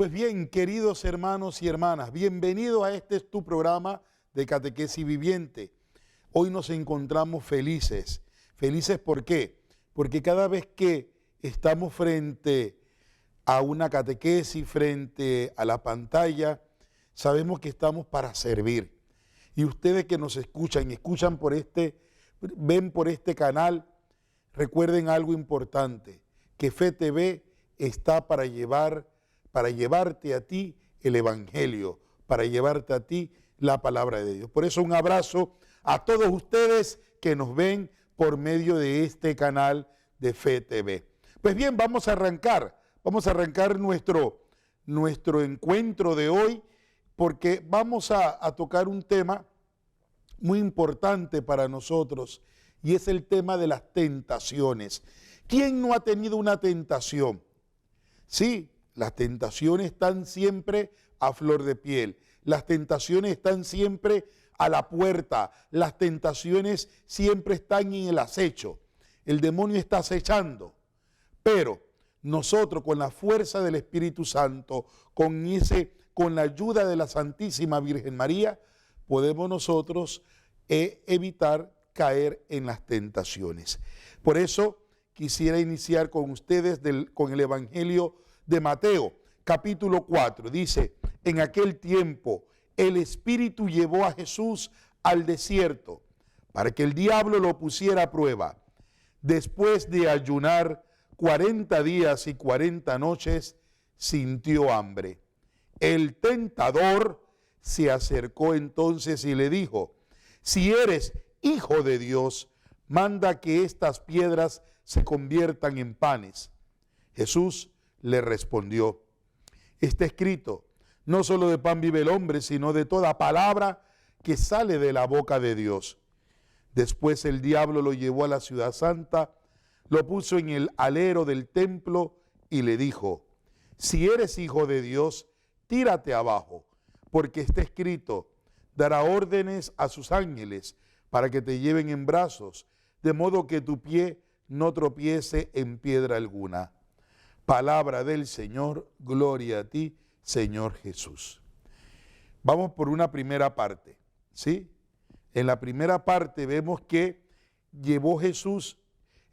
Pues bien, queridos hermanos y hermanas, bienvenido a este tu programa de Catequesis Viviente. Hoy nos encontramos felices. ¿Felices por qué? Porque cada vez que estamos frente a una catequesis, frente a la pantalla, sabemos que estamos para servir. Y ustedes que nos escuchan ven por este canal, recuerden algo importante, que Fe TV está para llevarte a ti el Evangelio, para llevarte a ti la palabra de Dios. Por eso un abrazo a todos ustedes que nos ven por medio de este canal de Fe TV. Pues bien, vamos a arrancar nuestro encuentro de hoy, porque vamos a tocar un tema muy importante para nosotros, y es el tema de las tentaciones. ¿Quién no ha tenido una tentación? Sí, las tentaciones están siempre a flor de piel, las tentaciones están siempre a la puerta, las tentaciones siempre están en el acecho, el demonio está acechando, pero nosotros con la fuerza del Espíritu Santo, con la ayuda de la Santísima Virgen María, podemos nosotros evitar caer en las tentaciones. Por eso quisiera iniciar con ustedes con el Evangelio de Mateo, capítulo 4. Dice, en aquel tiempo el Espíritu llevó a Jesús al desierto para que el diablo lo pusiera a prueba. Después de ayunar 40 días y 40 noches, sintió hambre. El tentador se acercó entonces y le dijo, si eres Hijo de Dios, manda que estas piedras se conviertan en panes. Jesús le respondió, está escrito, no solo de pan vive el hombre, sino de toda palabra que sale de la boca de Dios. Después el diablo lo llevó a la ciudad santa, lo puso en el alero del templo y le dijo, si eres Hijo de Dios, tírate abajo, porque está escrito, dará órdenes a sus ángeles para que te lleven en brazos, de modo que tu pie no tropiece en piedra alguna. Palabra del Señor, gloria a ti, Señor Jesús. Vamos por una primera parte, ¿sí? En la primera parte vemos que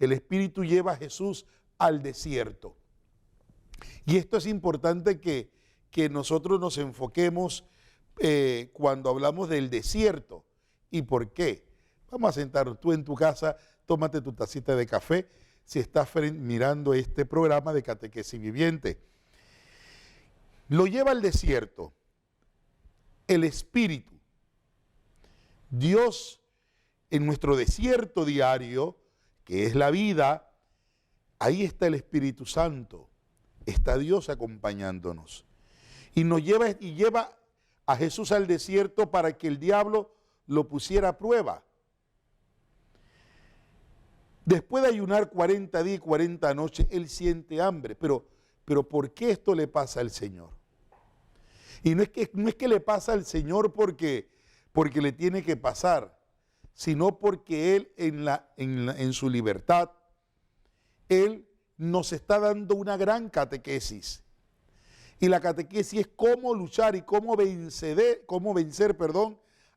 el Espíritu lleva a Jesús al desierto. Y esto es importante que nosotros nos enfoquemos cuando hablamos del desierto. ¿Y por qué? Vamos a sentarnos tú en tu casa, tómate tu tacita de café, si estás mirando este programa de Catequesis Viviente. Lo lleva al desierto, el Espíritu. Dios, en nuestro desierto diario, que es la vida, ahí está el Espíritu Santo, está Dios acompañándonos. Y lleva a Jesús al desierto para que el diablo lo pusiera a prueba. Después de ayunar 40 días y 40 noches, él siente hambre. Pero ¿por qué esto le pasa al Señor? Y no es que le pasa al Señor porque le tiene que pasar, sino porque Él en su libertad, Él nos está dando una gran catequesis. Y la catequesis es cómo luchar y cómo vencer,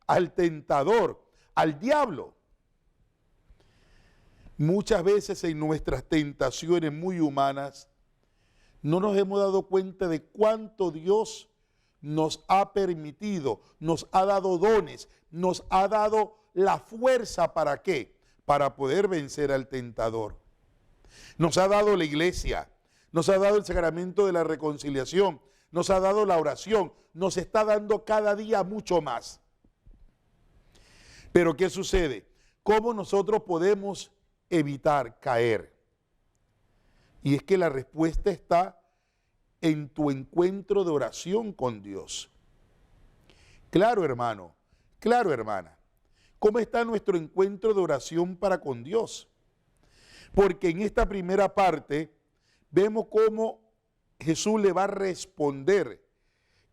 al tentador, al diablo. Muchas veces en nuestras tentaciones muy humanas no nos hemos dado cuenta de cuánto Dios nos ha permitido, nos ha dado dones, nos ha dado la fuerza ¿para qué? Para poder vencer al tentador. Nos ha dado la iglesia, nos ha dado el sacramento de la reconciliación, nos ha dado la oración, nos está dando cada día mucho más. Pero ¿qué sucede? ¿Cómo nosotros podemos evitar caer? Y es que la respuesta está en tu encuentro de oración con Dios. Claro, hermano, claro, hermana. ¿Cómo está nuestro encuentro de oración para con Dios? Porque en esta primera parte vemos cómo Jesús le va a responder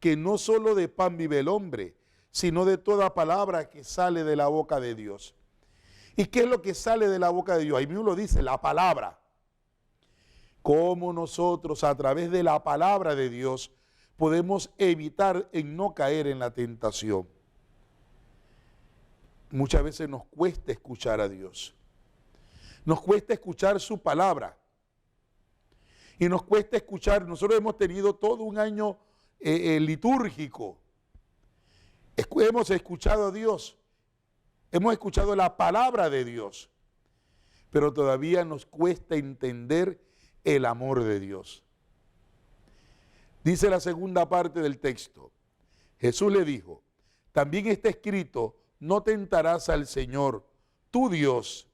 que no solo de pan vive el hombre, sino de toda palabra que sale de la boca de Dios. ¿Y qué es lo que sale de la boca de Dios? Ahí mismo lo dice, la palabra. Cómo nosotros a través de la palabra de Dios podemos evitar en no caer en la tentación? Muchas veces nos cuesta escuchar a Dios. Nos cuesta escuchar su palabra. Y nos cuesta escuchar, nosotros hemos tenido todo un año litúrgico. Hemos escuchado a Dios. Hemos escuchado la palabra de Dios. Pero todavía nos cuesta entender el amor de Dios. Dice la segunda parte del texto. Jesús le dijo, también está escrito, no tentarás al Señor, tu Dios.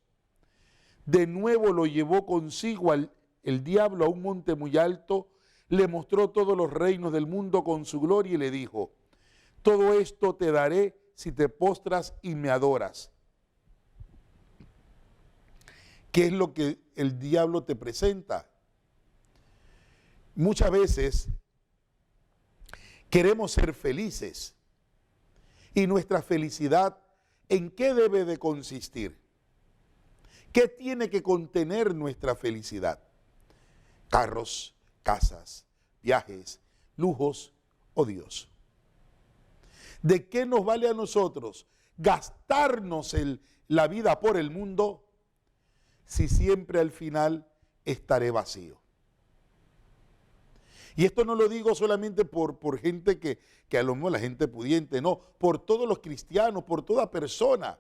De nuevo lo llevó consigo el diablo a un monte muy alto, le mostró todos los reinos del mundo con su gloria y le dijo, todo esto te daré si te postras y me adoras. ¿Qué es lo que el diablo te presenta? Muchas veces queremos ser felices. ¿Y nuestra felicidad en qué debe de consistir? ¿Qué tiene que contener nuestra felicidad? Carros, casas, viajes, lujos o Dios. ¿De qué nos vale a nosotros gastarnos la vida por el mundo si siempre al final estaré vacío? Y esto no lo digo solamente por gente que a lo mejor la gente pudiente, no, por todos los cristianos, por toda persona,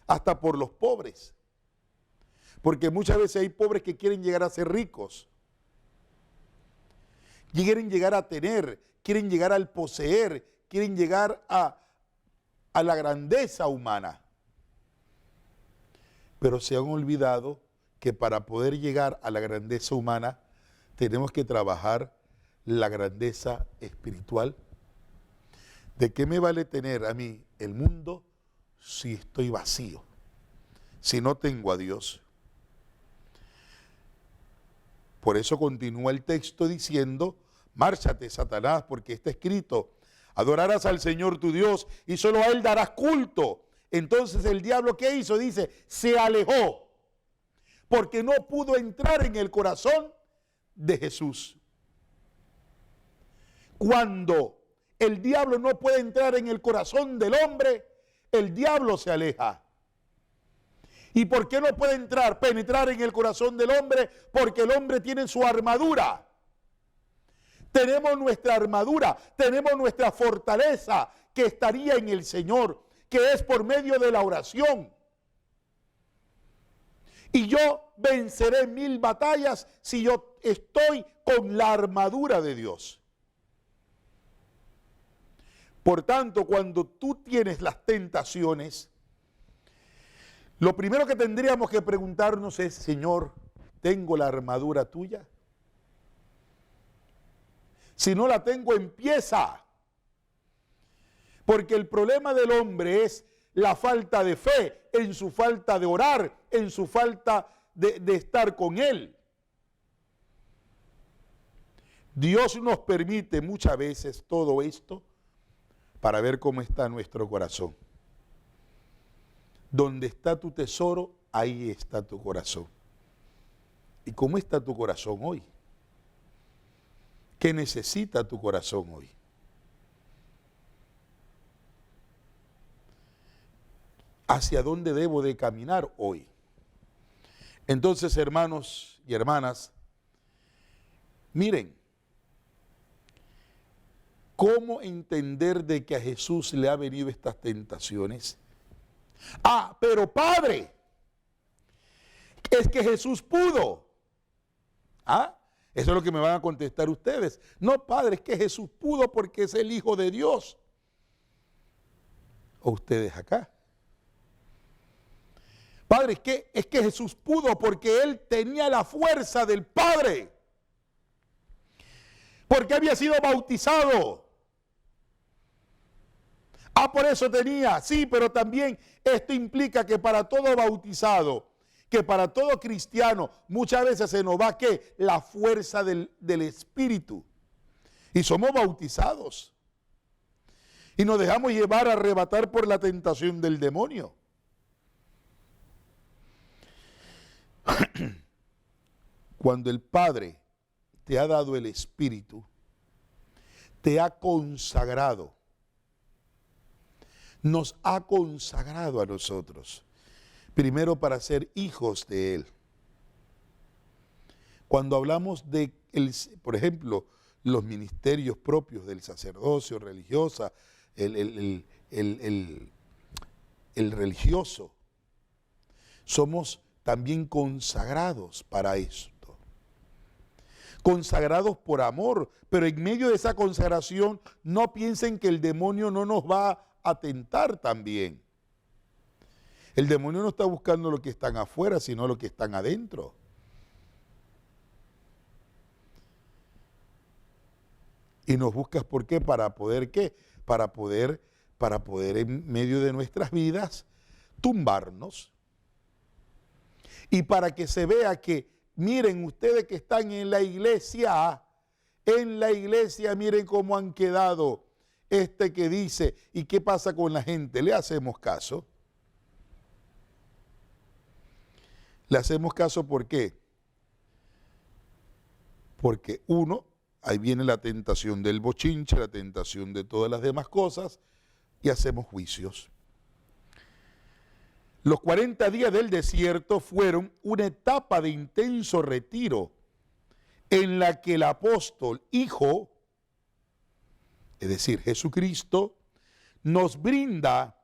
hasta por los pobres. Porque muchas veces hay pobres que quieren llegar a ser ricos, quieren llegar a tener, quieren llegar al poseer, quieren llegar a la grandeza humana. Pero se han olvidado que para poder llegar a la grandeza humana tenemos que trabajar la grandeza espiritual. ¿De qué me vale tener a mí el mundo si estoy vacío? Si no tengo a Dios. Por eso continúa el texto diciendo, márchate, Satanás, porque está escrito, adorarás al Señor tu Dios y solo a Él darás culto. Entonces el diablo, ¿qué hizo? Dice, se alejó, porque no pudo entrar en el corazón de Jesús. Cuando el diablo no puede entrar en el corazón del hombre, el diablo se aleja. ¿Y por qué no puede penetrar en el corazón del hombre? Porque el hombre tiene su armadura. Tenemos nuestra armadura, tenemos nuestra fortaleza que estaría en el Señor, que es por medio de la oración. Y yo venceré 1000 batallas si yo estoy con la armadura de Dios. Por tanto, cuando tú tienes las tentaciones, lo primero que tendríamos que preguntarnos es, Señor, ¿tengo la armadura tuya? Si no la tengo, empieza. Porque el problema del hombre es la falta de fe, en su falta de orar, en su falta de estar con Él. Dios nos permite muchas veces todo esto para ver cómo está nuestro corazón. Donde está tu tesoro, ahí está tu corazón. ¿Y cómo está tu corazón hoy? ¿Qué necesita tu corazón hoy? ¿Hacia dónde debo de caminar hoy? Entonces, hermanos y hermanas, miren, ¿cómo entender de que a Jesús le ha venido estas tentaciones? Ah, pero Padre, es que Jesús pudo. Ah, eso es lo que me van a contestar ustedes. No, Padre, es que Jesús pudo porque es el Hijo de Dios. O ustedes acá. Padre, es que Jesús pudo porque Él tenía la fuerza del Padre. Porque había sido bautizado. Ah, por eso tenía, sí, pero también esto implica que para todo bautizado, que para todo cristiano, muchas veces se nos va, ¿qué? La fuerza del Espíritu. Y somos bautizados. Y nos dejamos llevar, arrebatar por la tentación del demonio. Cuando el Padre te ha dado el Espíritu, te ha consagrado. Nos ha consagrado a nosotros. Primero para ser hijos de Él. Cuando hablamos de, por ejemplo, los ministerios propios del sacerdocio, religiosa, el religioso, somos también consagrados para esto. Consagrados por amor, pero en medio de esa consagración no piensen que el demonio no nos va a tentar también. El demonio no está buscando lo que están afuera, sino lo que están adentro. Y nos buscas, ¿por qué? Para poder, ¿qué? Para poder en medio de nuestras vidas tumbarnos. Y para que se vea que, miren ustedes que están en la iglesia, miren cómo han quedado. Que dice, ¿y qué pasa con la gente? ¿Le hacemos caso? ¿Le hacemos caso por qué? Porque uno, ahí viene la tentación del bochinche, la tentación de todas las demás cosas, y hacemos juicios. Los 40 días del desierto fueron una etapa de intenso retiro en la que el apóstol Hijo, es decir, Jesucristo, nos brinda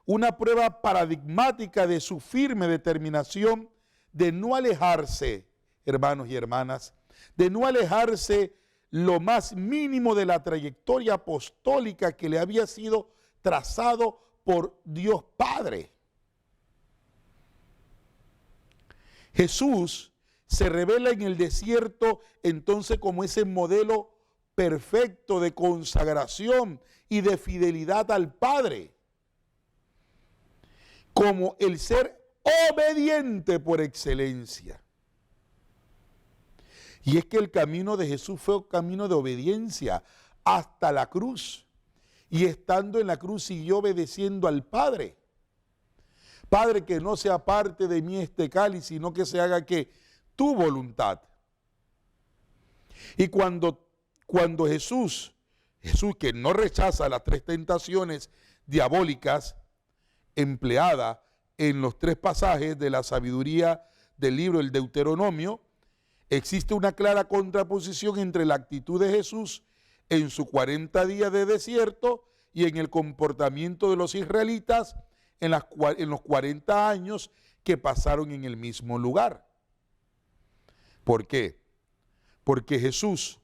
una prueba paradigmática de su firme determinación de no alejarse, hermanos y hermanas, de no alejarse lo más mínimo de la trayectoria apostólica que le había sido trazado por Dios Padre. Jesús se revela en el desierto entonces como ese modelo perfecto de consagración y de fidelidad al Padre, como el ser obediente por excelencia. Y es que el camino de Jesús fue un camino de obediencia hasta la cruz, y estando en la cruz siguió obedeciendo al Padre. Padre, que no sea parte de mí este cáliz, sino que se haga que tu voluntad. Y cuando Jesús que no rechaza las 3 tentaciones diabólicas empleadas en los 3 pasajes de la sabiduría del libro del Deuteronomio, existe una clara contraposición entre la actitud de Jesús en sus 40 días de desierto y en el comportamiento de los israelitas en los 40 años que pasaron en el mismo lugar. ¿Por qué? Porque Jesús,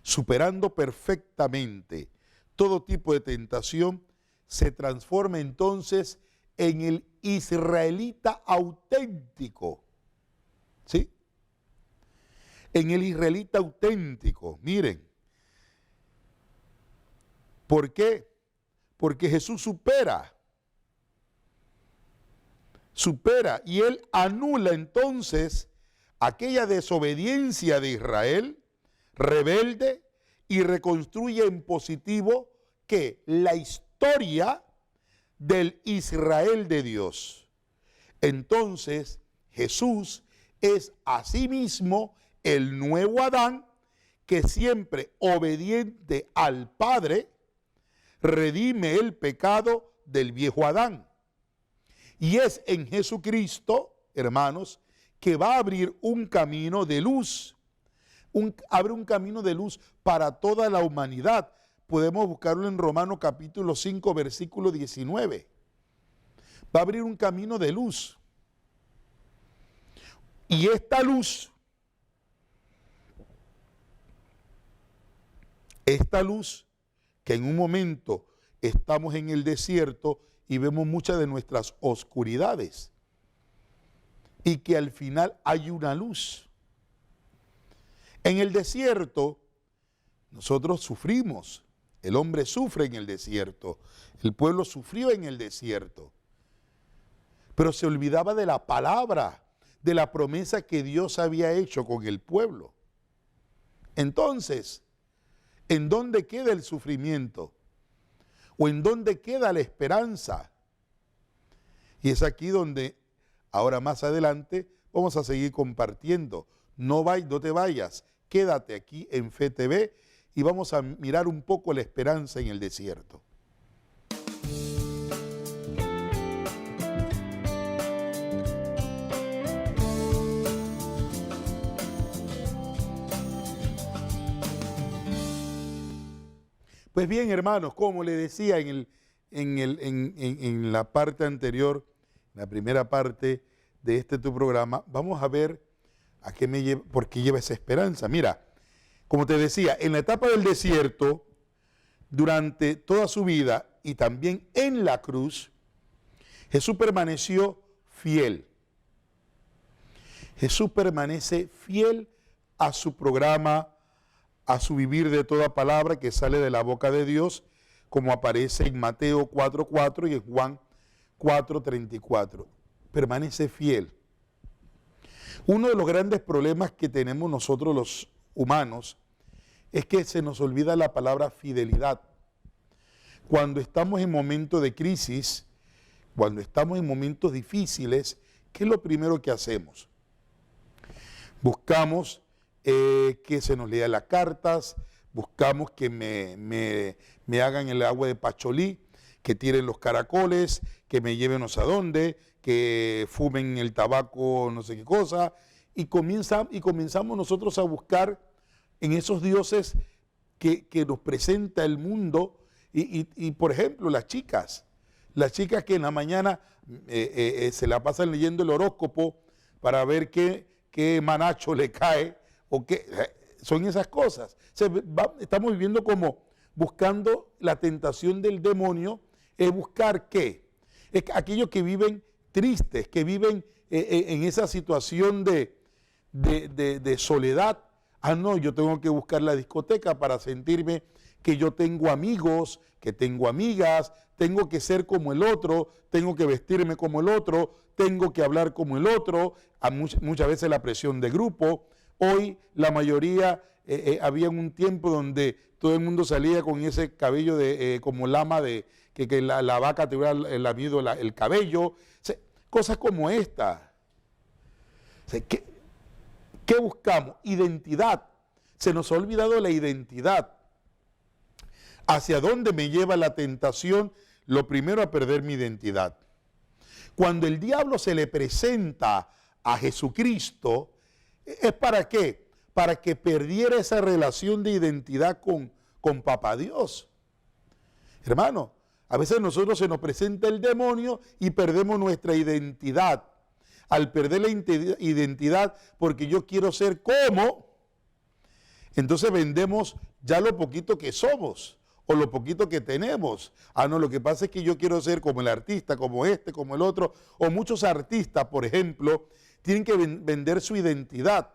superando perfectamente todo tipo de tentación, se transforma entonces en el israelita auténtico. ¿Sí? En el israelita auténtico. Miren. ¿Por qué? Porque Jesús supera y Él anula entonces aquella desobediencia de Israel, rebelde, y reconstruye en positivo que la historia del Israel de Dios. Entonces Jesús es asimismo el nuevo Adán que siempre obediente al Padre redime el pecado del viejo Adán. Y es en Jesucristo, hermanos, que va a abrir un camino de luz. Abre un camino de luz para toda la humanidad. Podemos buscarlo en Romanos capítulo 5, versículo 19. Va a abrir un camino de luz. Y esta luz que en un momento estamos en el desierto y vemos muchas de nuestras oscuridades, y que al final hay una luz. En el desierto nosotros sufrimos, el hombre sufre en el desierto, el pueblo sufrió en el desierto, pero se olvidaba de la palabra, de la promesa que Dios había hecho con el pueblo. Entonces, ¿en dónde queda el sufrimiento? ¿O en dónde queda la esperanza? Y es aquí donde, ahora más adelante, vamos a seguir compartiendo. No te vayas, quédate aquí en Fe TV, y vamos a mirar un poco la esperanza en el desierto. Pues bien, hermanos, como le decía en la parte anterior, en la primera parte de tu programa, vamos a ver a qué me lleva, por qué lleva esa esperanza. Mira, como te decía, en la etapa del desierto, durante toda su vida y también en la cruz, Jesús permaneció fiel. Jesús permanece fiel a su programa, a su vivir de toda palabra que sale de la boca de Dios, como aparece en Mateo 4:4 y en Juan 4:34. Permanece fiel. Uno de los grandes problemas que tenemos nosotros los humanos es que se nos olvida la palabra fidelidad. Cuando estamos en momentos de crisis, cuando estamos en momentos difíciles, ¿qué es lo primero que hacemos? Buscamos que se nos lea las cartas, buscamos que me hagan el agua de pacholí, que tiren los caracoles, que me lleven no sé a dónde, que fumen el tabaco no sé qué cosa, y comenzamos nosotros a buscar en esos dioses que nos presenta el mundo, y por ejemplo las chicas que en la mañana se la pasan leyendo el horóscopo para ver qué manacho le cae, o qué son esas cosas. Estamos viviendo como buscando la tentación del demonio, es buscar qué, es aquellos que viven tristes, que viven en esa situación de soledad. Ah, no, yo tengo que buscar la discoteca para sentirme que yo tengo amigos, que tengo amigas, tengo que ser como el otro, tengo que vestirme como el otro, tengo que hablar como el otro, muchas veces la presión de grupo. Hoy la mayoría, había un tiempo donde todo el mundo salía con ese cabello como lama, que la vaca te hubiera lamido el cabello, o sea, cosas como esta. O sea, ¿qué buscamos? Identidad. Se nos ha olvidado la identidad. ¿Hacia dónde me lleva la tentación? Lo primero, a perder mi identidad. Cuando el diablo se le presenta a Jesucristo, ¿es para qué? Para que perdiera esa relación de identidad con Papá Dios. Hermano, a veces nosotros se nos presenta el demonio y perdemos nuestra identidad. Al perder la identidad, porque yo quiero ser como, entonces vendemos ya lo poquito que somos o lo poquito que tenemos. Ah, no, lo que pasa es que yo quiero ser como el artista, como este, como el otro. O muchos artistas, por ejemplo, tienen que vender su identidad.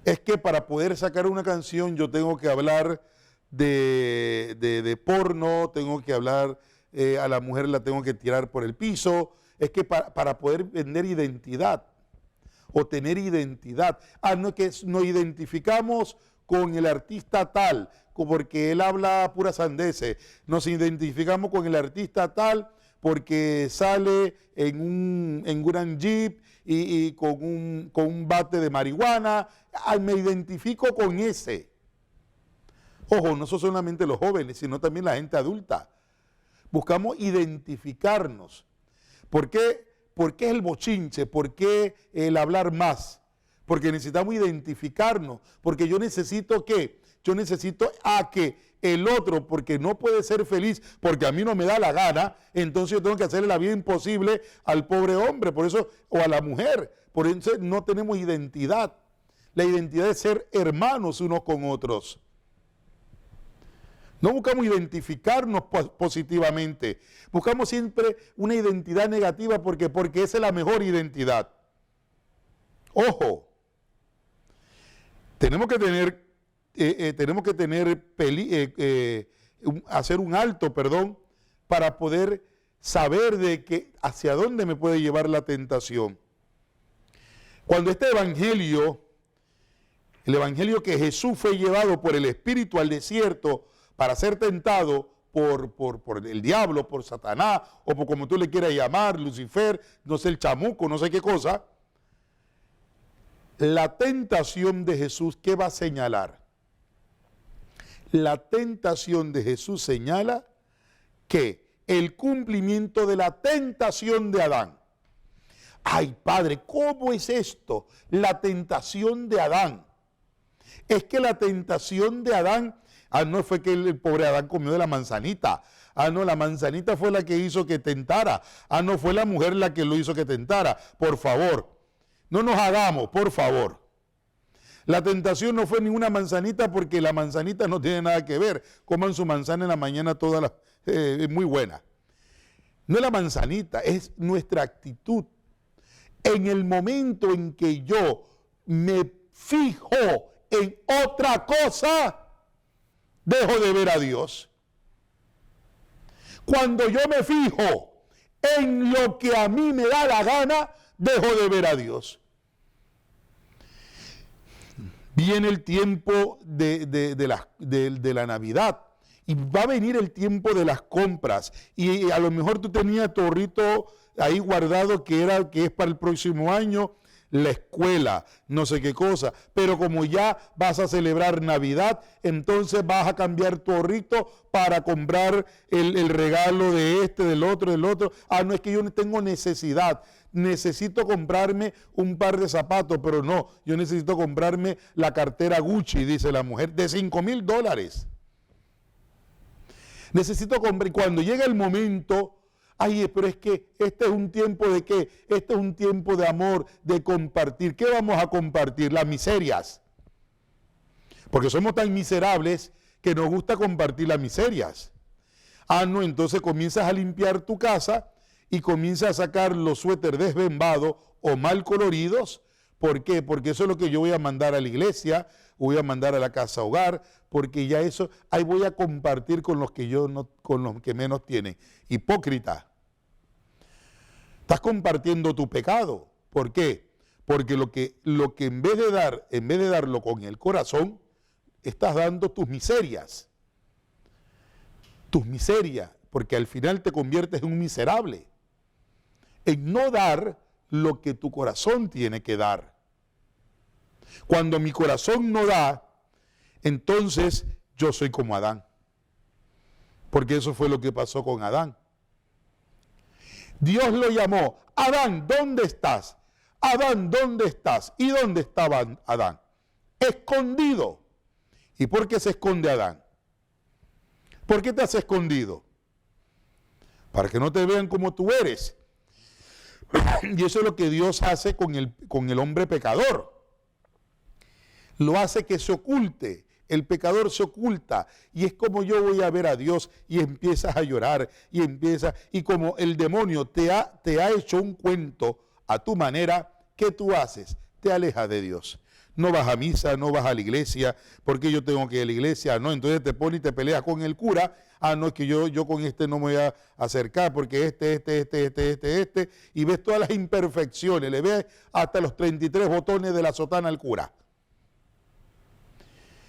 Es que para poder sacar una canción yo tengo que hablar de porno, tengo que hablar, a la mujer la tengo que tirar por el piso. Es que para poder vender identidad o tener identidad. Ah, no, que nos identificamos con el artista tal, porque él habla pura sandeces. Nos identificamos con el artista tal porque sale en un gran jeep y con un bate de marihuana. Ah, me identifico con ese. Ojo, no solamente los jóvenes, sino también la gente adulta. Buscamos identificarnos. ¿Por qué? ¿Por qué el bochinche? ¿Por qué el hablar más? Porque necesitamos identificarnos. Porque yo necesito ¿qué? Yo necesito a que el otro, porque no puede ser feliz, porque a mí no me da la gana, entonces yo tengo que hacerle la vida imposible al pobre hombre, por eso, o a la mujer. Por eso no tenemos identidad. La identidad es ser hermanos unos con otros. No buscamos identificarnos positivamente, buscamos siempre una identidad negativa porque esa es la mejor identidad. Ojo, tenemos que hacer un alto, para poder saber de que hacia dónde me puede llevar la tentación. Cuando este evangelio, el evangelio que Jesús fue llevado por el Espíritu al desierto para ser tentado por el diablo, por Satanás, o por como tú le quieras llamar, Lucifer, no sé, el chamuco, no sé qué cosa, la tentación de Jesús, ¿qué va a señalar? La tentación de Jesús señala que el cumplimiento de la tentación de Adán. Ay, Padre, ¿cómo es esto? La tentación de Adán. Es que la tentación de Adán, no fue que el pobre Adán comió de la manzanita. No, la manzanita fue la que hizo que tentara. No fue la mujer la que lo hizo que tentara. Por favor, no nos hagamos, por favor. La tentación no fue ninguna manzanita porque la manzanita no tiene nada que ver. Coman su manzana en la mañana es muy buena. No es la manzanita, es nuestra actitud. En el momento en que yo me fijo en otra cosa, dejo de ver a Dios. Cuando yo me fijo en lo que a mí me da la gana, dejo de ver a Dios. Viene el tiempo de la Navidad y va a venir el tiempo de las compras y a lo mejor tú tenías tu ahorrito ahí guardado que es para el próximo año, la escuela, no sé qué cosa, pero como ya vas a celebrar Navidad, entonces vas a cambiar tu ahorrito para comprar el regalo de del otro. No es que yo no tengo necesidad, necesito comprarme un par de zapatos, pero no, yo necesito comprarme la cartera Gucci, dice la mujer, de $5,000. Necesito comprar, cuando llega el momento, pero es que este es un tiempo de ¿qué? Este es un tiempo de amor, de compartir. ¿Qué vamos a compartir? Las miserias. Porque somos tan miserables que nos gusta compartir las miserias. No, entonces comienzas a limpiar tu casa y comienzas a sacar los suéteres desbembados o mal coloridos. ¿Por qué? Porque eso es lo que yo voy a mandar a la iglesia, voy a mandar a la casa hogar, porque ya eso, ahí voy a compartir con los que con los que menos tienen. Hipócrita. Estás compartiendo tu pecado. ¿Por qué? Porque lo que en vez de darlo con el corazón, estás dando tus miserias. Tus miserias, porque al final te conviertes en un miserable. En no dar lo que tu corazón tiene que dar. Cuando mi corazón no da, entonces yo soy como Adán. Porque eso fue lo que pasó con Adán. Dios lo llamó, Adán, ¿dónde estás? Adán, ¿dónde estás? ¿Y dónde estaba Adán? Escondido. ¿Y por qué se esconde Adán? ¿Por qué te has escondido? Para que no te vean como tú eres. Y eso es lo que Dios hace con el hombre pecador. Lo hace que se oculte. El pecador se oculta y es como yo voy a ver a Dios y empiezas a llorar y como el demonio te ha hecho un cuento a tu manera, ¿qué tú haces? Te alejas de Dios. No vas a misa, no vas a la iglesia, porque yo tengo que ir a la iglesia, no, entonces te pones y te peleas con el cura, no, es que yo con este no me voy a acercar, porque este, y ves todas las imperfecciones, le ves hasta los 33 botones de la sotana al cura.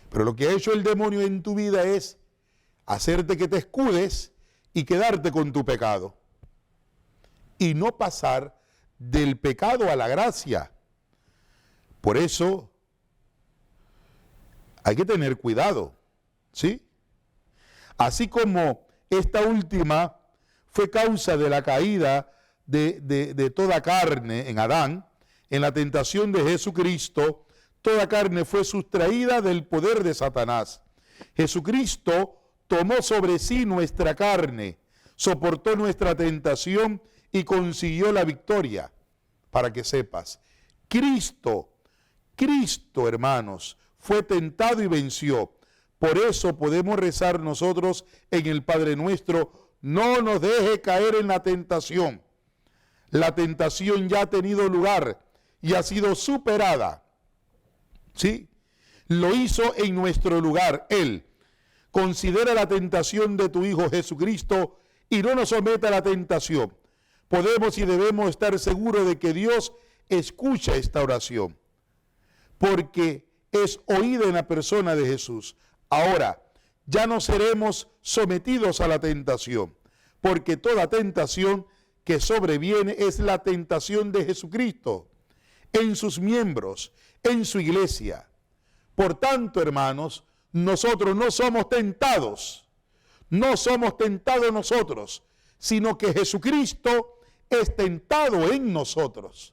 Pero lo que ha hecho el demonio en tu vida es hacerte que te escudes y quedarte con tu pecado. Y no pasar del pecado a la gracia. Por eso hay que tener cuidado, ¿sí? Así como esta última fue causa de la caída de toda carne en Adán, en la tentación de Jesucristo, toda carne fue sustraída del poder de Satanás. Jesucristo tomó sobre sí nuestra carne, soportó nuestra tentación y consiguió la victoria. Para que sepas, Cristo, hermanos, fue tentado y venció. Por eso podemos rezar nosotros en el Padre Nuestro, no nos deje caer en la tentación. La tentación ya ha tenido lugar y ha sido superada. ¿Sí? Lo hizo en nuestro lugar, Él. Considera la tentación de tu Hijo Jesucristo y no nos someta a la tentación. Podemos y debemos estar seguros de que Dios escucha esta oración, porque es oída en la persona de Jesús. Ahora, ya no seremos sometidos a la tentación, porque toda tentación que sobreviene es la tentación de Jesucristo en sus miembros, en su iglesia. Por tanto, hermanos, nosotros no somos tentados, no somos tentados nosotros, sino que Jesucristo es tentado en nosotros.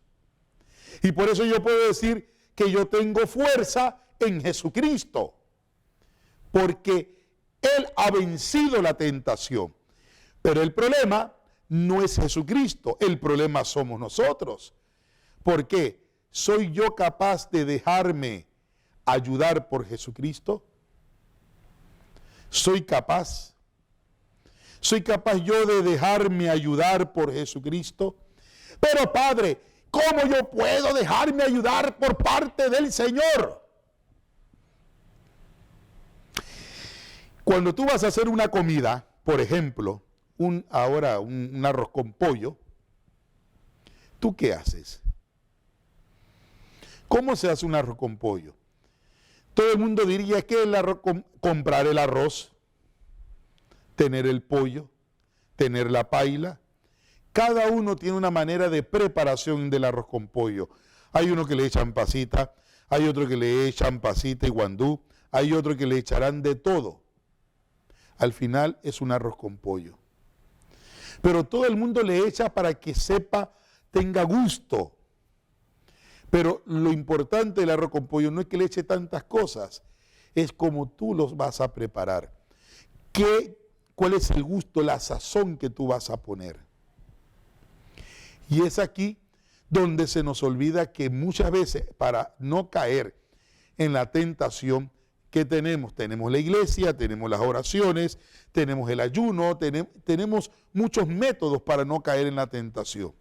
Y por eso yo puedo decir que yo tengo fuerza en Jesucristo, porque Él ha vencido la tentación. Pero el problema no es Jesucristo, el problema somos nosotros. ¿Por qué? ¿Soy yo capaz de dejarme ayudar por Jesucristo? ¿Soy capaz? ¿Soy capaz yo de dejarme ayudar por Jesucristo? Pero Padre, ¿cómo yo puedo dejarme ayudar por parte del Señor? Cuando tú vas a hacer una comida, por ejemplo, un arroz con pollo, ¿tú qué haces? ¿Cómo se hace un arroz con pollo? Todo el mundo diría que comprar el arroz, tener el pollo, tener la paila. Cada uno tiene una manera de preparación del arroz con pollo. Hay uno que le echan pasita, hay otro que le echan pasita y guandú, hay otro que le echarán de todo. Al final es un arroz con pollo. Pero todo el mundo le echa para que tenga gusto. Pero lo importante del arroz con pollo no es que le eche tantas cosas, es como tú los vas a preparar. ¿Cuál es el gusto, la sazón que tú vas a poner? Y es aquí donde se nos olvida que muchas veces, para no caer en la tentación que tenemos la iglesia, tenemos las oraciones, tenemos el ayuno, tenemos muchos métodos para no caer en la tentación.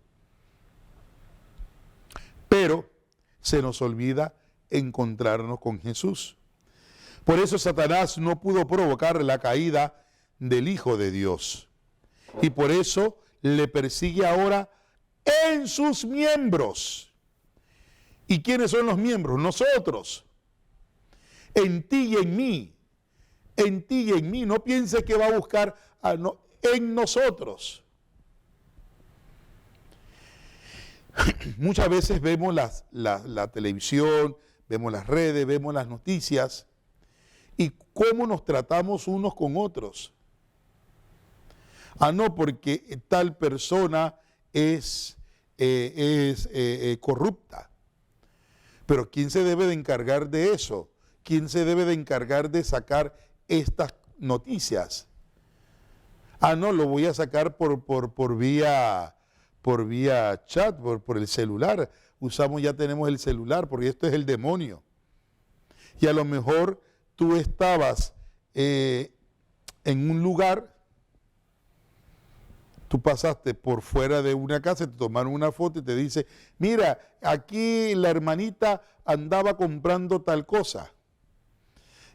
Pero se nos olvida encontrarnos con Jesús. Por eso Satanás no pudo provocar la caída del Hijo de Dios. Y por eso le persigue ahora en sus miembros. ¿Y quiénes son los miembros? Nosotros. En ti y en mí. En ti y en mí. No piense que va a buscar en nosotros. Muchas veces vemos la televisión, vemos las redes, vemos las noticias y cómo nos tratamos unos con otros. No, porque tal persona es corrupta. Pero ¿quién se debe de encargar de eso? ¿Quién se debe de encargar de sacar estas noticias? No, lo voy a sacar por vía chat, por el celular. Ya tenemos el celular, porque esto es el demonio. Y a lo mejor tú estabas en un lugar, tú pasaste por fuera de una casa, te tomaron una foto y te dice, mira, aquí la hermanita andaba comprando tal cosa.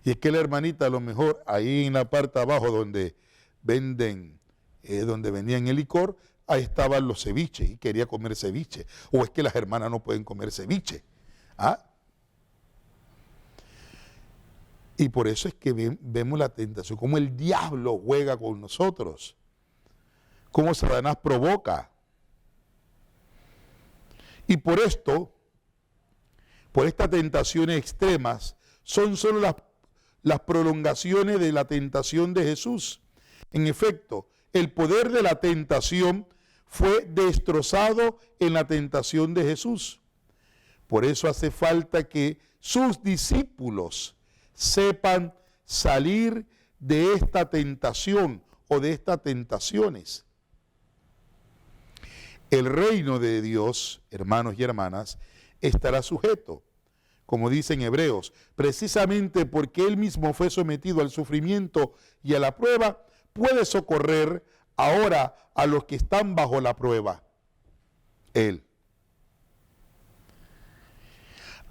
Y es que la hermanita a lo mejor ahí en la parte de abajo donde vendían el licor, ahí estaban los ceviches y quería comer ceviche. O es que las hermanas no pueden comer ceviche. Y por eso es que vemos la tentación, cómo el diablo juega con nosotros, cómo Satanás provoca. Y por estas tentaciones extremas, son solo las prolongaciones de la tentación de Jesús. En efecto, el poder de la tentación fue destrozado en la tentación de Jesús. Por eso hace falta que sus discípulos sepan salir de esta tentación o de estas tentaciones. El reino de Dios, hermanos y hermanas, estará sujeto, como dicen Hebreos, precisamente porque Él mismo fue sometido al sufrimiento y a la prueba, puede socorrer ahora a los que están bajo la prueba. Él.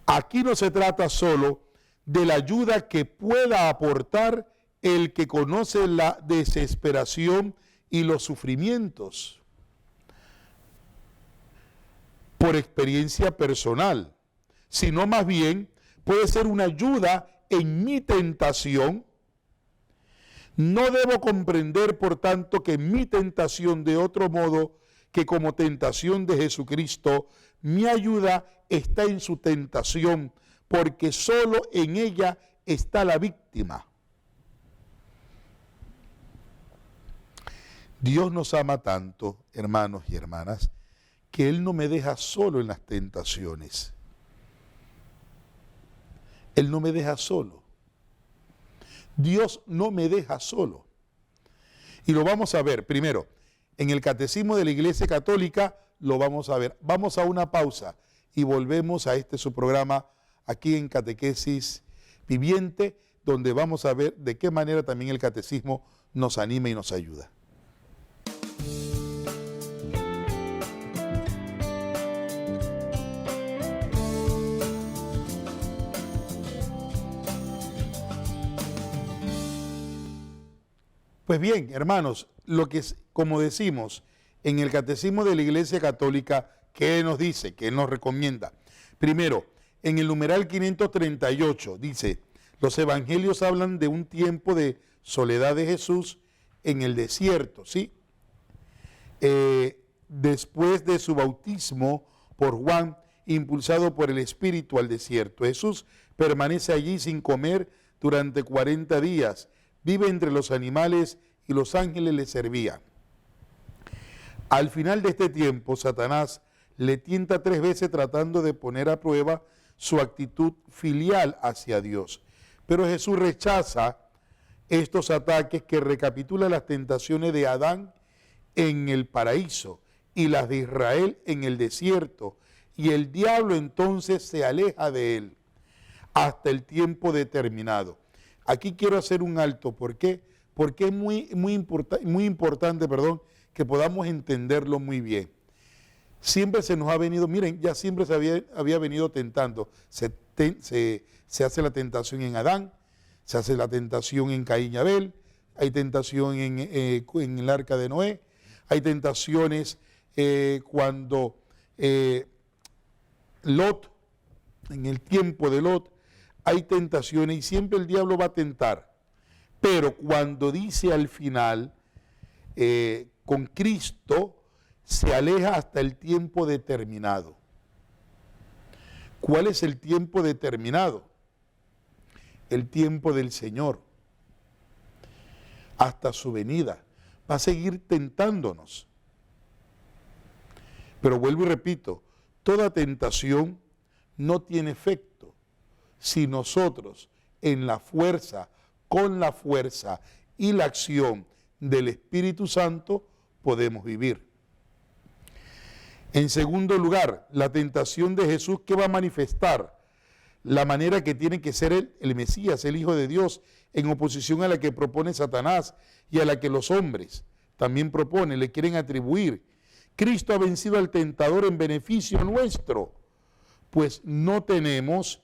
Aquí no se trata solo de la ayuda que pueda aportar el que conoce la desesperación y los sufrimientos por experiencia personal, sino más bien puede ser una ayuda en mi tentación. No debo comprender, por tanto, que mi tentación de otro modo que como tentación de Jesucristo, mi ayuda está en su tentación, porque solo en ella está la víctima última. Dios nos ama tanto, hermanos y hermanas, que Él no me deja solo en las tentaciones. Él no me deja solo. Dios no me deja solo. Y lo vamos a ver primero. En el Catecismo de la Iglesia Católica lo vamos a ver. Vamos a una pausa y volvemos a su programa aquí en Catequesis Viviente, donde vamos a ver de qué manera también el Catecismo nos anima y nos ayuda. Pues bien, hermanos, lo que es, como decimos, en el Catecismo de la Iglesia Católica, ¿qué nos dice? ¿Qué nos recomienda? Primero, en el numeral 538 dice, los evangelios hablan de un tiempo de soledad de Jesús en el desierto, ¿sí? Después de su bautismo por Juan, impulsado por el Espíritu al desierto. Jesús permanece allí sin comer durante 40 días. Vive entre los animales y los ángeles le servían. Al final de este tiempo, Satanás le tienta 3 veces tratando de poner a prueba su actitud filial hacia Dios. Pero Jesús rechaza estos ataques que recapitulan las tentaciones de Adán en el paraíso y las de Israel en el desierto. Y el diablo entonces se aleja de él hasta el tiempo determinado. Aquí quiero hacer un alto. ¿Por qué? Porque es muy importante, que podamos entenderlo muy bien. Siempre se nos ha venido, miren, ya siempre se había venido tentando. Se hace la tentación en Adán, se hace la tentación en Caín y Abel, hay tentación en el arca de Noé, hay tentaciones cuando Lot, en el tiempo de Lot, hay tentaciones y siempre el diablo va a tentar. Pero cuando dice al final, con Cristo, se aleja hasta el tiempo determinado. ¿Cuál es el tiempo determinado? El tiempo del Señor. Hasta su venida. Va a seguir tentándonos. Pero vuelvo y repito, toda tentación no tiene efecto si nosotros en la fuerza, con la fuerza y la acción del Espíritu Santo podemos vivir. En segundo lugar, la tentación de Jesús, que va a manifestar la manera que tiene que ser el Mesías, el Hijo de Dios, en oposición a la que propone Satanás y a la que los hombres también proponen, le quieren atribuir. Cristo ha vencido al tentador en beneficio nuestro, pues no tenemos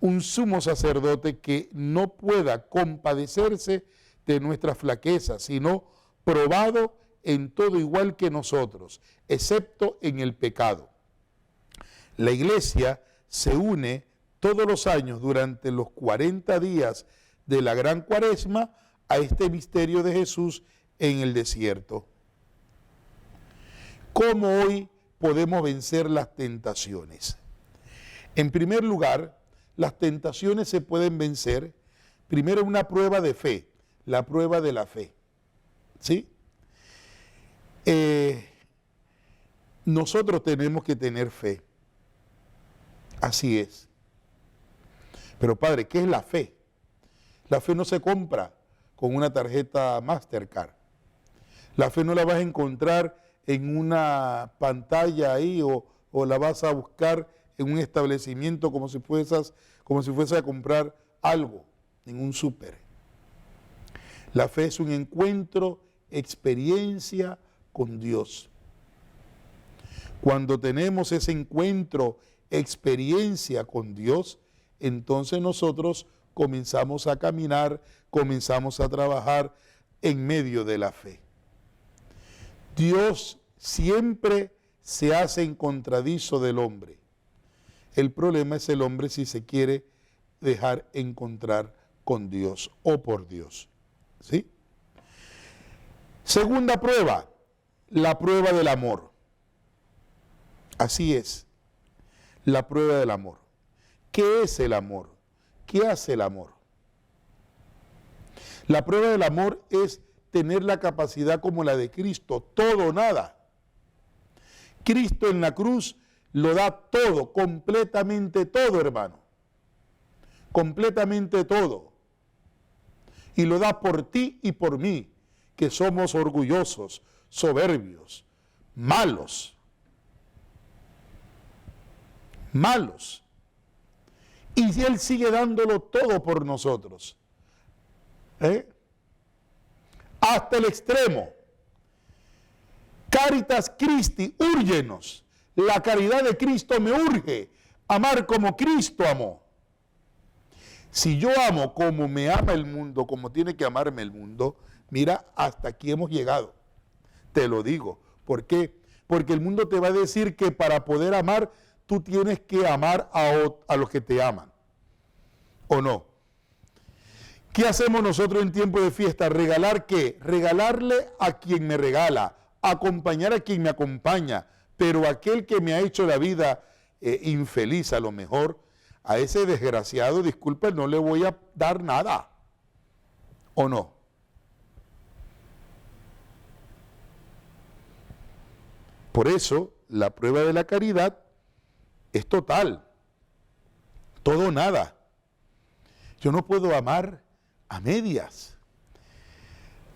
un sumo sacerdote que no pueda compadecerse de nuestras flaquezas, sino probado en todo igual que nosotros, excepto en el pecado. La Iglesia se une todos los años durante los 40 días de la Gran Cuaresma a este misterio de Jesús en el desierto. ¿Cómo hoy podemos vencer las tentaciones? En primer lugar, las tentaciones se pueden vencer, primero una prueba de fe, la prueba de la fe, ¿sí? Nosotros tenemos que tener fe, así es. Pero Padre, ¿qué es la fe? La fe no se compra con una tarjeta Mastercard. La fe no la vas a encontrar en una pantalla ahí o la vas a buscar en un establecimiento como si fuese a comprar algo en un súper. La fe es un encuentro, experiencia con Dios. Cuando tenemos ese encuentro, experiencia con Dios, entonces nosotros comenzamos a caminar, comenzamos a trabajar en medio de la fe. Dios siempre se hace en contradizo del hombre. El problema es el hombre si se quiere dejar encontrar con Dios o por Dios. ¿Sí? Segunda prueba, la prueba del amor. Así es, la prueba del amor. ¿Qué es el amor? ¿Qué hace el amor? La prueba del amor es tener la capacidad como la de Cristo, todo o nada. Cristo en la cruz lo da todo, completamente todo, hermano. Completamente todo. Y lo da por ti y por mí, que somos orgullosos, soberbios, malos. Malos. Y Él sigue dándolo todo por nosotros. Hasta el extremo. Caritas Christi, úrgenos. La caridad de Cristo me urge. Amar como Cristo amó. Si yo amo como me ama el mundo, como tiene que amarme el mundo, mira, hasta aquí hemos llegado. Te lo digo. ¿Por qué? Porque el mundo te va a decir que para poder amar, tú tienes que amar a los que te aman. ¿O no? ¿Qué hacemos nosotros en tiempo de fiesta? ¿Regalar qué? Regalarle a quien me regala, acompañar a quien me acompaña, pero aquel que me ha hecho la vida infeliz a lo mejor, a ese desgraciado, disculpa, no le voy a dar nada. ¿O no? Por eso, la prueba de la caridad es total. Todo o nada. Yo no puedo amar a medias.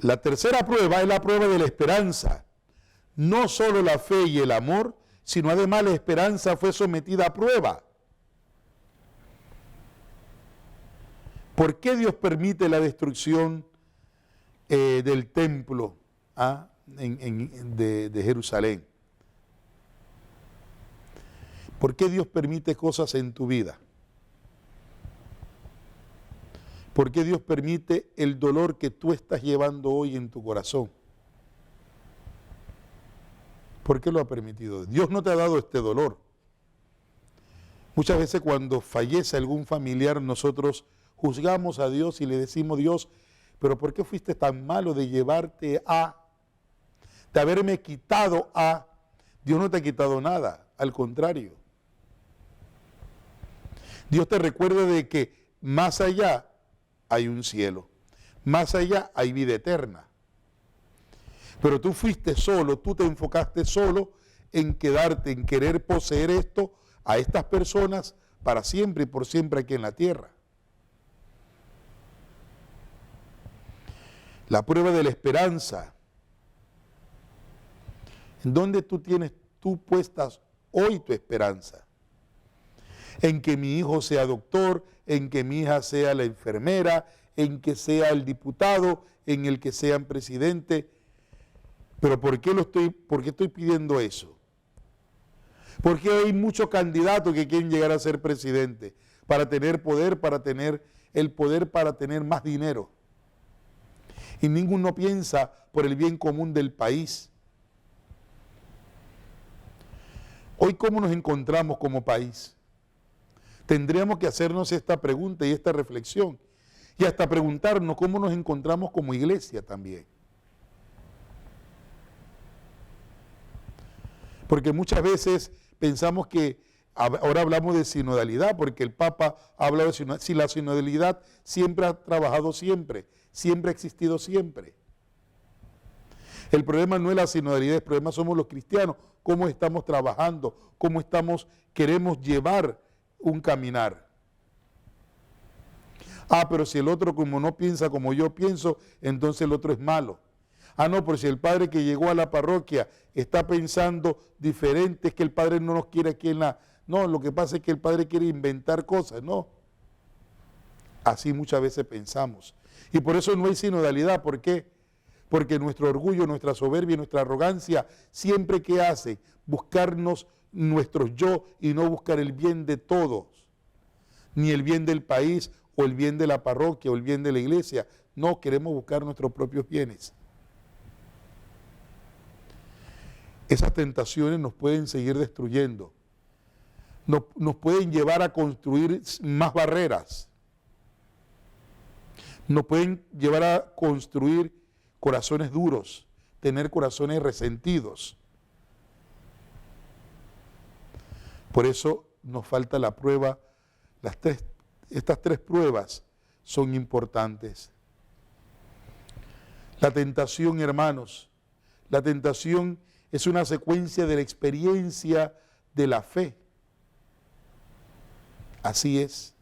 La tercera prueba es la prueba de la esperanza. No solo la fe y el amor, sino además la esperanza fue sometida a prueba. ¿Por qué Dios permite la destrucción del templo de Jerusalén? ¿Por qué Dios permite cosas en tu vida? ¿Por qué Dios permite el dolor que tú estás llevando hoy en tu corazón? ¿Por qué lo ha permitido? Dios no te ha dado este dolor. Muchas veces cuando fallece algún familiar, nosotros juzgamos a Dios y le decimos, Dios, pero ¿por qué fuiste tan malo de llevarte de haberme quitado Dios no te ha quitado nada, al contrario. Dios te recuerda de que más allá hay un cielo, más allá hay vida eterna. Pero tú fuiste solo, tú te enfocaste solo en quedarte, en querer poseer esto a estas personas para siempre y por siempre aquí en la tierra. La prueba de la esperanza. ¿En dónde tú tienes puestas hoy tu esperanza? En que mi hijo sea doctor, en que mi hija sea la enfermera, en que sea el diputado, en el que sean presidente. Pero ¿por qué estoy pidiendo eso? Porque hay muchos candidatos que quieren llegar a ser presidente para tener poder, para tener el poder, para tener más dinero. Y ninguno piensa por el bien común del país. Hoy, ¿cómo nos encontramos como país? Tendríamos que hacernos esta pregunta y esta reflexión. Y hasta preguntarnos cómo nos encontramos como iglesia también. Porque muchas veces pensamos que, ahora hablamos de sinodalidad, porque el Papa ha hablado de sinodalidad. Si la sinodalidad siempre ha trabajado siempre ha existido siempre. El problema no es la sinodalidad, el problema somos los cristianos, cómo estamos trabajando, cómo queremos llevar un caminar. Pero si el otro como no piensa como yo pienso, entonces el otro es malo. No, pero si el padre que llegó a la parroquia está pensando diferente, es que el padre no nos quiere aquí en la... No, lo que pasa es que el padre quiere inventar cosas, no. Así muchas veces pensamos. Y por eso no hay sinodalidad. ¿Por qué? Porque nuestro orgullo, nuestra soberbia, nuestra arrogancia, siempre que hace buscarnos nuestros yo y no buscar el bien de todos, ni el bien del país o el bien de la parroquia o el bien de la iglesia. No, queremos buscar nuestros propios bienes. Esas tentaciones nos pueden seguir destruyendo, nos pueden llevar a construir más barreras, nos pueden llevar a construir corazones duros, tener corazones resentidos. Por eso nos falta la prueba, estas tres pruebas son importantes. La tentación, hermanos, la tentación es una secuencia de la experiencia de la fe. Así es.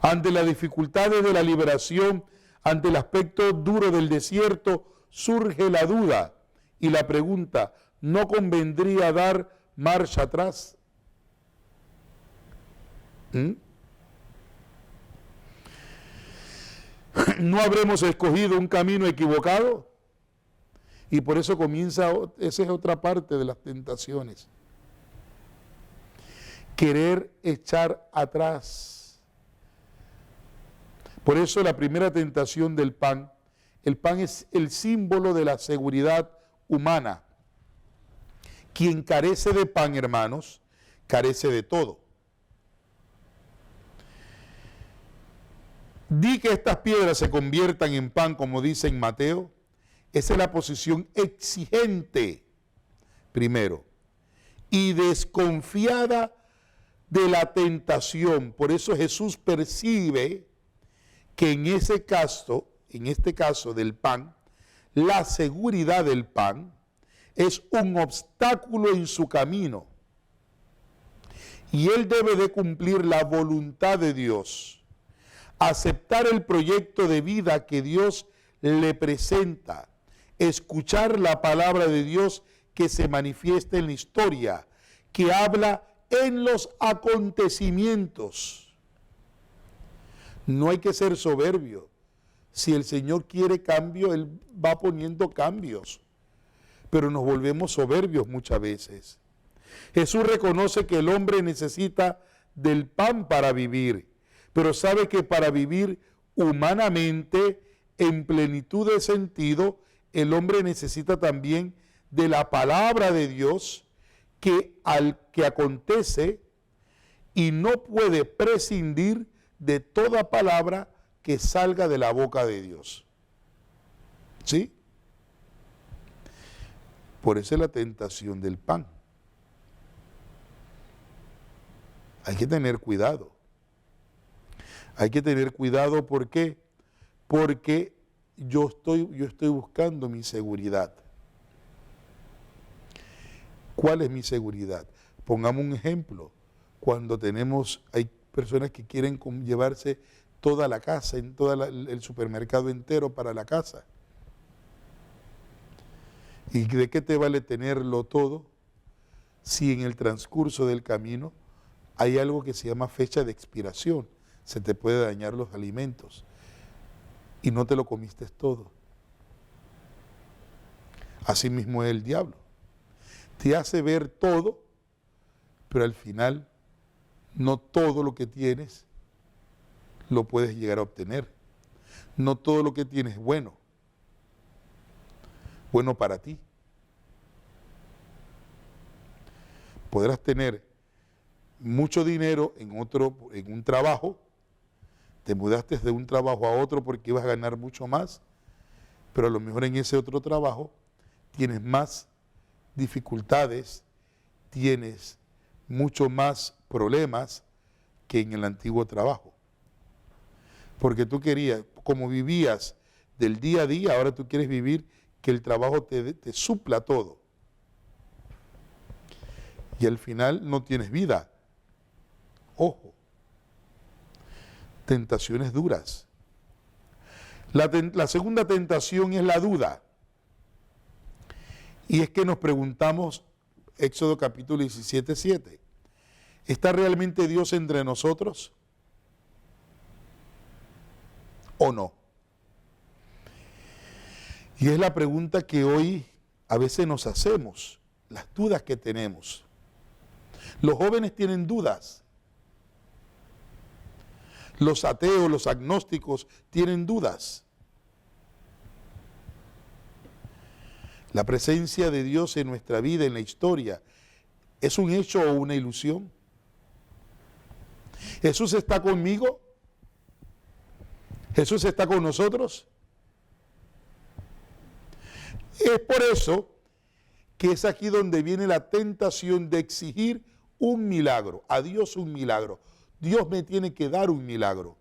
Ante las dificultades de la liberación, ante el aspecto duro del desierto, surge la duda y la pregunta: ¿no convendría dar marcha atrás? ¿No habremos escogido un camino equivocado? Y por eso esa es otra parte de las tentaciones. Querer echar atrás. Por eso la primera tentación del pan, el pan es el símbolo de la seguridad humana. Quien carece de pan, hermanos, carece de todo. Di que estas piedras se conviertan en pan, como dice en Mateo. Esa es la posición exigente, primero, y desconfiada de la tentación. Por eso Jesús percibe que en este caso del pan, la seguridad del pan es un obstáculo en su camino. Y él debe de cumplir la voluntad de Dios, aceptar el proyecto de vida que Dios le presenta, escuchar la palabra de Dios que se manifiesta en la historia, que habla en los acontecimientos. No hay que ser soberbio. Si el Señor quiere cambio, Él va poniendo cambios. Pero nos volvemos soberbios muchas veces. Jesús reconoce que el hombre necesita del pan para vivir, pero sabe que para vivir humanamente, en plenitud de sentido, el hombre necesita también de la palabra de Dios que acontece y no puede prescindir de toda palabra que salga de la boca de Dios. ¿Sí? Por eso es la tentación del pan. Hay que tener cuidado. Hay que tener cuidado, ¿por qué? Porque yo estoy buscando mi seguridad. ¿Cuál es mi seguridad? Pongamos un ejemplo. Cuando hay personas que quieren llevarse toda la casa, el supermercado entero para la casa. ¿Y de qué te vale tenerlo todo si en el transcurso del camino hay algo que se llama fecha de expiración? Se te puede dañar los alimentos y no te lo comiste todo. Así mismo es el diablo. Te hace ver todo, pero al final no todo lo que tienes lo puedes llegar a obtener. No todo lo que tienes es bueno para ti. Podrás tener mucho dinero en un trabajo, te mudaste de un trabajo a otro porque ibas a ganar mucho más, pero a lo mejor en ese otro trabajo tienes más dificultades, tienes mucho más problemas que en el antiguo trabajo. Porque tú querías, como vivías del día a día, ahora tú quieres vivir que el trabajo te supla todo. Y al final no tienes vida. Ojo. Tentaciones duras. La segunda tentación es la duda. Y es que nos preguntamos, Éxodo capítulo 17, 7, ¿está realmente Dios entre nosotros o no? Y es la pregunta que hoy a veces nos hacemos, las dudas que tenemos. Los jóvenes tienen dudas. Los ateos, los agnósticos tienen dudas. La presencia de Dios en nuestra vida, en la historia, ¿es un hecho o una ilusión? ¿Jesús está conmigo? ¿Jesús está con nosotros? Es por eso que es aquí donde viene la tentación de exigir un milagro, a Dios un milagro. Dios me tiene que dar un milagro,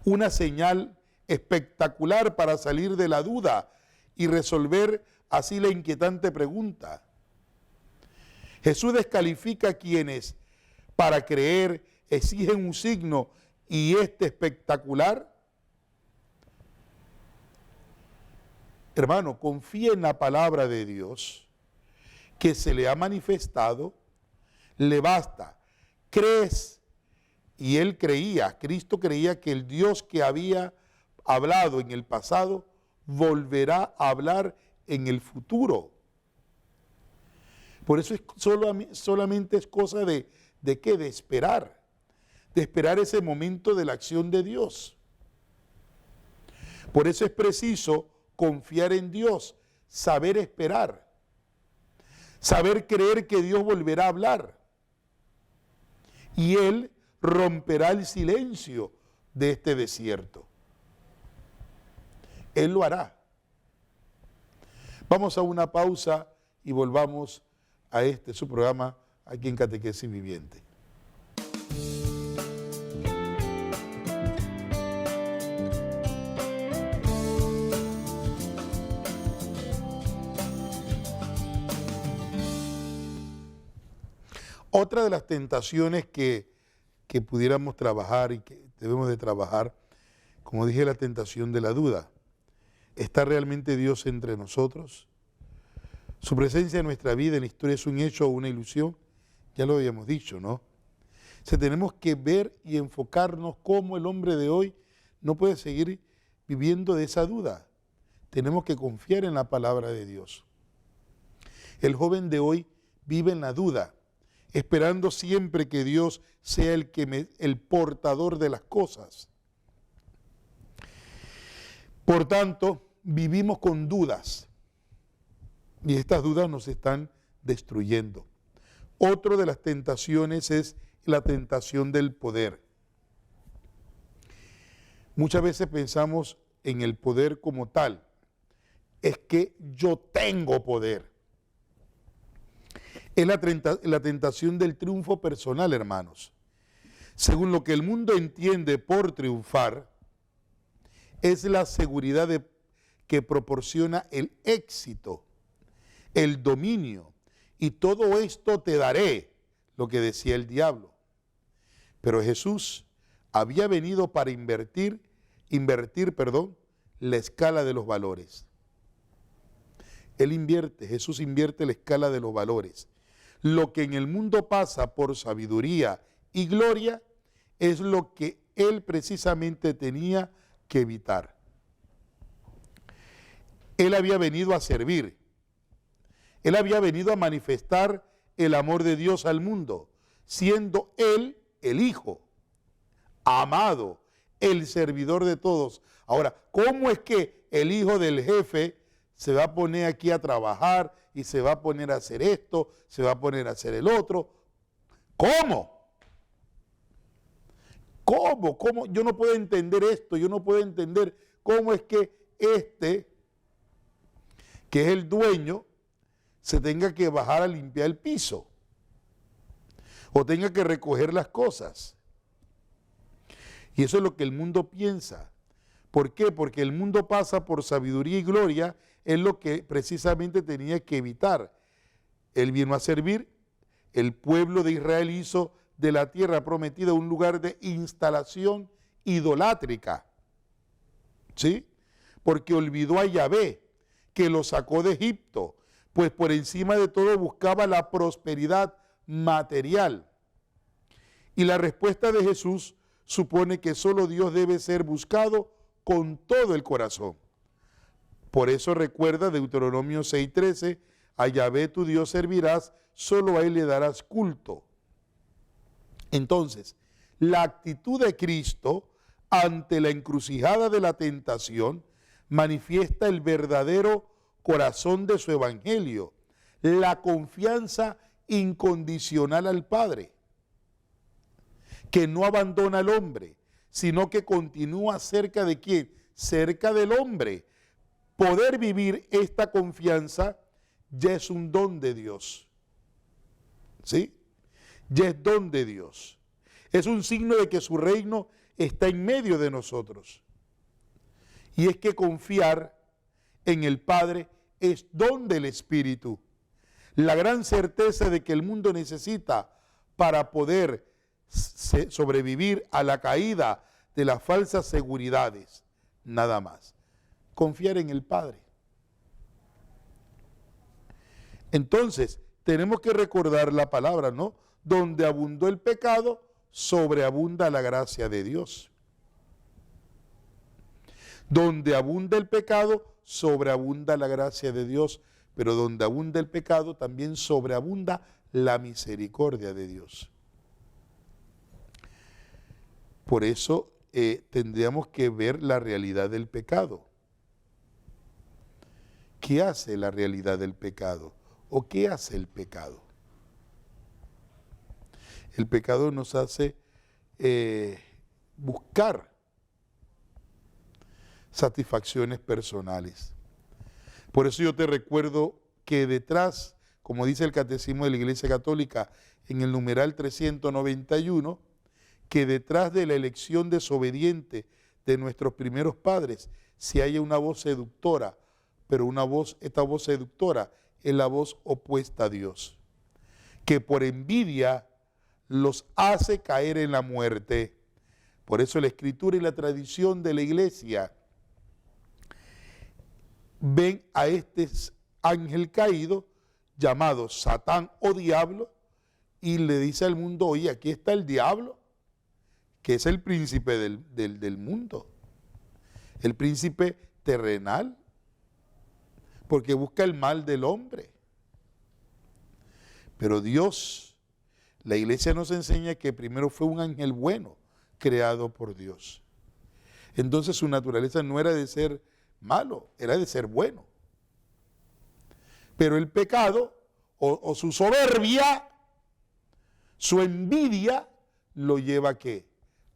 una señal espectacular para salir de la duda y resolver así la inquietante pregunta. Jesús descalifica a quienes, para creer, exigen un signo y espectacular. Hermano, confía en la palabra de Dios que se le ha manifestado, le basta. Crees, y él creía, Cristo creía que el Dios que había hablado en el pasado volverá a hablar en el futuro. Por eso es solamente es cosa de qué, de esperar ese momento de la acción de Dios. Por eso es preciso confiar en Dios, saber esperar, saber creer que Dios volverá a hablar. Y Él romperá el silencio de este desierto. Él lo hará. Vamos a una pausa y volvamos a su programa aquí en Catequesis Viviente. Otra de las tentaciones que pudiéramos trabajar y que debemos de trabajar, como dije, la tentación de la duda. ¿Está realmente Dios entre nosotros? ¿Su presencia en nuestra vida, en la historia, es un hecho o una ilusión? Ya lo habíamos dicho, ¿no? Tenemos que ver y enfocarnos cómo el hombre de hoy no puede seguir viviendo de esa duda. Tenemos que confiar en la palabra de Dios. El joven de hoy vive en la duda, esperando siempre que Dios sea el portador de las cosas. Por tanto, vivimos con dudas y estas dudas nos están destruyendo. Otra de las tentaciones es la tentación del poder. Muchas veces pensamos en el poder como tal. Es que yo tengo poder. Es la tentación del triunfo personal, hermanos. Según lo que el mundo entiende por triunfar, es la seguridad que proporciona el éxito, el dominio, y todo esto te daré, lo que decía el diablo. Pero Jesús había venido para invertir, la escala de los valores. Jesús invierte la escala de los valores. Lo que en el mundo pasa por sabiduría y gloria es lo que Él precisamente tenía que evitar. Él había venido a servir. Él había venido a manifestar el amor de Dios al mundo, siendo Él el Hijo, amado, el servidor de todos. Ahora, ¿cómo es que el hijo del jefe se va a poner aquí a trabajar y se va a poner a hacer esto, se va a poner a hacer el otro? ¿Cómo? ¿Cómo? Yo no puedo entender esto, yo no puedo entender cómo es que que es el dueño, se tenga que bajar a limpiar el piso o tenga que recoger las cosas. Y eso es lo que el mundo piensa. ¿Por qué? Porque el mundo pasa por sabiduría y gloria, es lo que precisamente tenía que evitar. Él vino a servir, el pueblo de Israel hizo de la tierra prometida un lugar de instalación idolátrica, ¿sí? Porque olvidó a Yahvé, que lo sacó de Egipto, pues por encima de todo buscaba la prosperidad material. Y la respuesta de Jesús supone que solo Dios debe ser buscado con todo el corazón. Por eso recuerda Deuteronomio 6:13, a Yahvé tu Dios servirás, solo a Él le darás culto. Entonces, la actitud de Cristo ante la encrucijada de la tentación manifiesta el verdadero corazón de su evangelio, la confianza incondicional al Padre, que no abandona al hombre, sino que continúa cerca de ¿quién? Cerca del hombre. Poder vivir esta confianza ya es un don de Dios, ¿sí? Ya es don de Dios. Es un signo de que su reino está en medio de nosotros. Y es que confiar en el Padre es don del Espíritu. La gran certeza de que el mundo necesita para poder sobrevivir a la caída de las falsas seguridades, nada más. Confiar en el Padre. Entonces, tenemos que recordar la palabra, ¿no? Donde abundó el pecado, sobreabunda la gracia de Dios. Donde abunda el pecado, sobreabunda la gracia de Dios, pero donde abunda el pecado, también sobreabunda la misericordia de Dios. Por eso tendríamos que ver la realidad del pecado. ¿Qué hace la realidad del pecado? ¿O qué hace el pecado? El pecado nos hace buscar satisfacciones personales. Por eso yo te recuerdo que detrás, como dice el Catecismo de la Iglesia Católica en el numeral 391, que detrás de la elección desobediente de nuestros primeros padres se halla una voz seductora, pero esta voz seductora es la voz opuesta a Dios, que por envidia los hace caer en la muerte. Por eso la Escritura y la tradición de la Iglesia ven a este ángel caído llamado Satán o diablo y le dice al mundo, oye, aquí está el diablo, que es el príncipe del mundo, el príncipe terrenal, porque busca el mal del hombre. Pero Dios, la Iglesia nos enseña que primero fue un ángel bueno, creado por Dios. Entonces su naturaleza no era de ser malo, era de ser bueno. Pero el pecado o su soberbia, su envidia, lo lleva a ¿qué?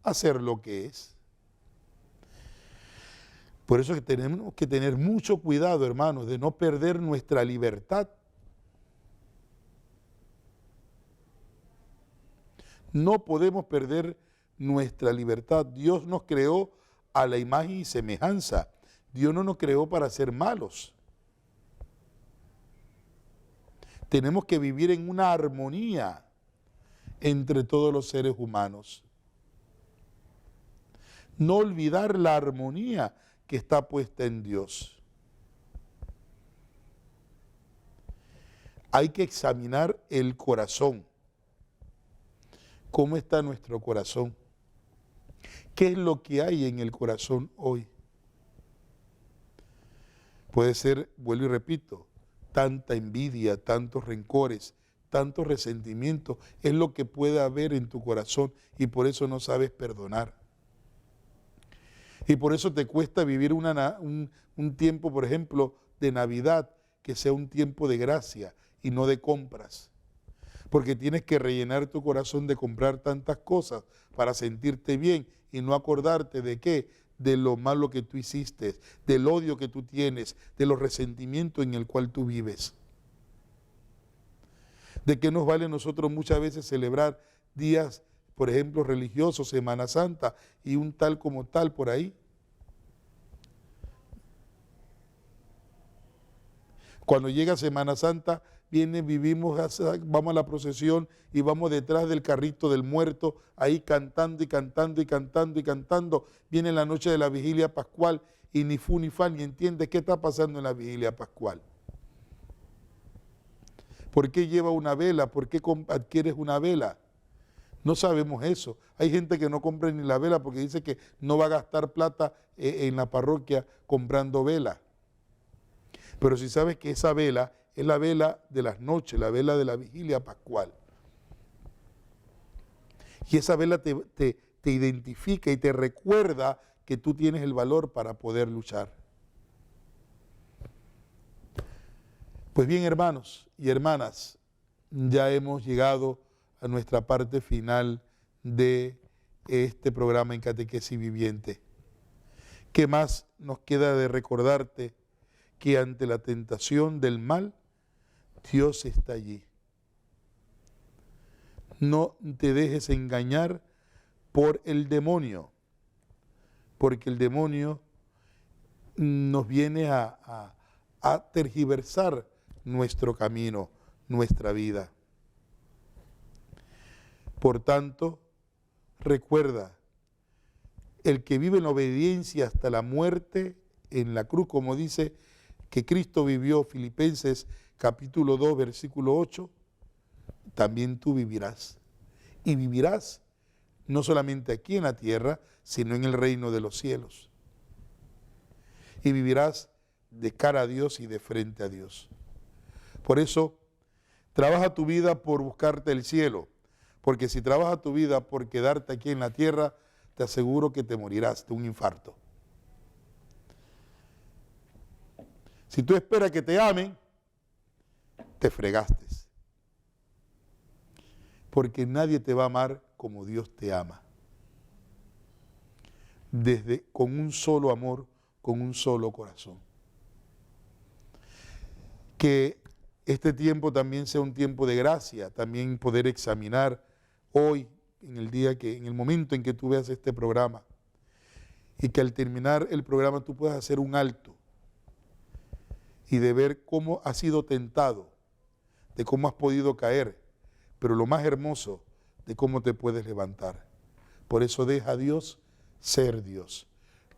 A ser lo que es. Por eso que tenemos que tener mucho cuidado, hermanos, de no perder nuestra libertad. No podemos perder nuestra libertad. Dios nos creó a la imagen y semejanza. Dios no nos creó para ser malos. Tenemos que vivir en una armonía entre todos los seres humanos. No olvidar la armonía que está puesta en Dios. Hay que examinar el corazón. ¿Cómo está nuestro corazón? ¿Qué es lo que hay en el corazón hoy? Puede ser, vuelvo y repito, tanta envidia, tantos rencores, tantos resentimientos, es lo que puede haber en tu corazón y por eso no sabes perdonar. Y por eso te cuesta vivir un tiempo, por ejemplo, de Navidad, que sea un tiempo de gracia y no de compras. Porque tienes que rellenar tu corazón de comprar tantas cosas para sentirte bien y no acordarte de qué, de lo malo que tú hiciste, del odio que tú tienes, de los resentimientos en el cual tú vives. ¿De qué nos vale nosotros muchas veces celebrar días, por ejemplo, religiosos, Semana Santa y un tal como tal por ahí? Cuando llega Semana Santa, vamos a la procesión y vamos detrás del carrito del muerto, ahí cantando y cantando y cantando y cantando. Viene la noche de la vigilia pascual y ni fu ni fa ni entiende qué está pasando en la vigilia pascual. ¿Por qué lleva una vela? ¿Por qué adquieres una vela? No sabemos eso. Hay gente que no compra ni la vela porque dice que no va a gastar plata en la parroquia comprando vela. Pero si sabes que esa vela es la vela de las noches, la vela de la vigilia pascual. Y esa vela te identifica y te recuerda que tú tienes el valor para poder luchar. Pues bien, hermanos y hermanas, ya hemos llegado a nuestra parte final de este programa en Catequesis Viviente. ¿Qué más nos queda de recordarte? Que ante la tentación del mal, Dios está allí. No te dejes engañar por el demonio, porque el demonio nos viene a tergiversar nuestro camino, nuestra vida. Por tanto, recuerda, el que vive en obediencia hasta la muerte en la cruz, como dice que Cristo vivió, Filipenses capítulo 2, versículo 8, también tú vivirás. Y vivirás no solamente aquí en la tierra, sino en el reino de los cielos. Y vivirás de cara a Dios y de frente a Dios. Por eso, trabaja tu vida por buscarte el cielo, porque si trabajas tu vida por quedarte aquí en la tierra, te aseguro que te morirás de un infarto. Si tú esperas que te amen, te fregaste. Porque nadie te va a amar como Dios te ama. Con un solo amor, con un solo corazón. Que este tiempo también sea un tiempo de gracia, también poder examinar hoy, en el momento en que tú veas este programa, y que al terminar el programa tú puedas hacer un alto y de ver cómo has sido tentado, de cómo has podido caer, pero lo más hermoso, de cómo te puedes levantar. Por eso deja a Dios ser Dios.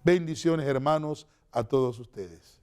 Bendiciones, hermanos, a todos ustedes.